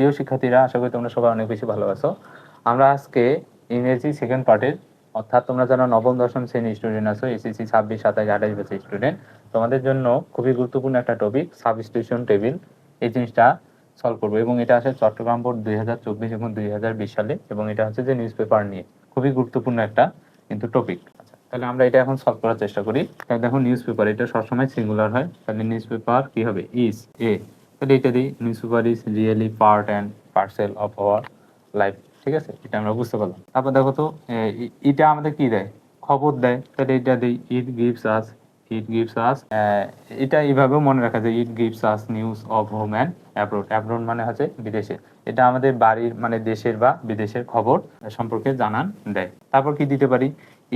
প্রিয় শিক্ষার্থীরা, আশা করি তোমরা সবাই অনেক বেশি ভালো আছো। আমরা আজকে ইংরেজি সেকেন্ড পার্টের, অর্থাৎ তোমরা যারা নবম দশম শ্রেণীর স্টুডেন্ট আছো, এসএসসি 26, 27, 28 ব্যাচের স্টুডেন্ট, তোমাদের জন্য খুবই গুরুত্বপূর্ণ একটা টপিক সাবস্টিটিউশন টেবিল, এই জিনিসটা সলভ করবো। এবং এটা আছে চট্টগ্রাম বোর্ড 2024 এবং 2020 সালে, এবং এটা হচ্ছে যে নিউজ পেপার নিয়ে খুবই গুরুত্বপূর্ণ একটা কিন্তু টপিক। তাহলে আমরা এটা এখন সলভ করার চেষ্টা করি। তাহলে দেখো, নিউজ পেপার এটা সবসময় সিঙ্গুলার হয়, তাহলে নিউজ পেপার কি হবে? Is a. তাহলে এটা দিই, news paper is really part and parcel of our life. ঠিক আছে, এটা আমরা বুঝতে পারলাম। তারপর দেখো তো, এটা আমাদের কি দেয়? খবর দেয়। তাহলে এটা দিই, ইট গিভস আস, ইট গিভস আস, এটা এইভাবেও মনে রাখা যায়, ইট gives us news of home and abroad. Abroad মানে হচ্ছে বিদেশে, এটা আমাদের বাড়ির মানে দেশের বা বিদেশের খবর সম্পর্কে জানান দেয়। তারপর কি দিতে পারি?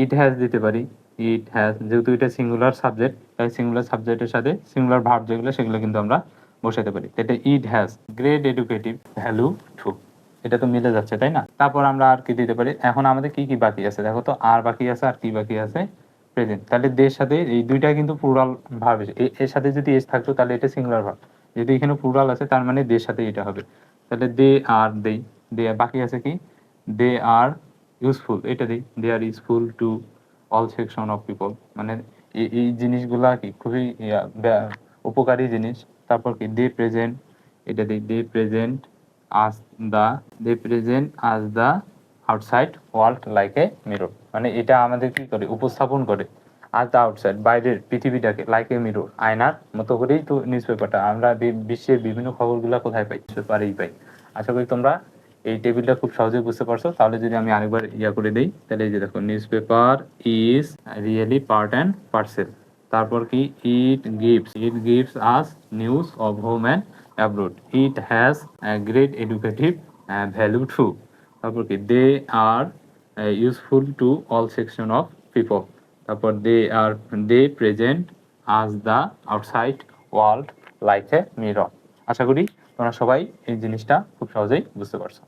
ইট হ্যাজ দিতে পারি। ইট হ্যাজ, যেহেতু এটা সিঙ্গুলার সাবজেক্ট, তাই সিঙ্গুলার সাবজেক্টের সাথে সিঙ্গুলার ভার্ব যেগুলো সেগুলো কিন্তু আমরা বসাতে পারি। এটা it has great educative value too, এটা তো মিলে যাচ্ছে, তাই না? তারপর আমরা আর কি দিতে পারি? এখন আমাদের কি কি বাকি আছে দেখো তো, আর বাকি আছে, আর কি বাকি আছে? প্রেজেন্ট। তাহলে দের সাথে এই দুইটা কিন্তু প্লুরাল ভার্ব, এর সাথে যদি এস থাকতো তাহলে এটা সিঙ্গুলার ভার্ব, যদি এখানে প্লুরাল আছে তার মানে দের সাথে এটা হবে। তাহলে দে আর দেই, দে বাকি আছে কি? দে আর ইউজফুল, এটা দিই, they are useful to all section of people, মানে এই জিনিসগুলা কি খুবই উপকারী জিনিস। তারপর কি? দে প্রেজেন্ট, এটা দিই, দে present us the, they present us the outside world like a mirror, মানে এটা আমাদের কি করে? উপস্থাপন করে আজ দা আউটসাইড, বাইরের পৃথিবীটাকে, লাইক এ মিরর, আয়নার মতো করেই তো নিউজ পেপারটা। আমরা বিশ্বের বিভিন্ন খবরগুলো কোথায় পাই? নিউজ পেপারেই পাই। আশা করি তোমরা এই টেবিলটা খুব সহজেই বুঝতে পারছো। তাহলে যদি আমি আরেকবার করে দিই, তাহলে এই যে দেখো, newspaper is really part and parcel. তারপর কি? It gives us news of home and abroad. It has great educative value too. তারপর কি? They are useful to all section of people. তারপর they present us the outside world like a mirror. আশা করি তোমরা সবাই এই জিনিসটা খুব সহজেই বুঝতে পারছো।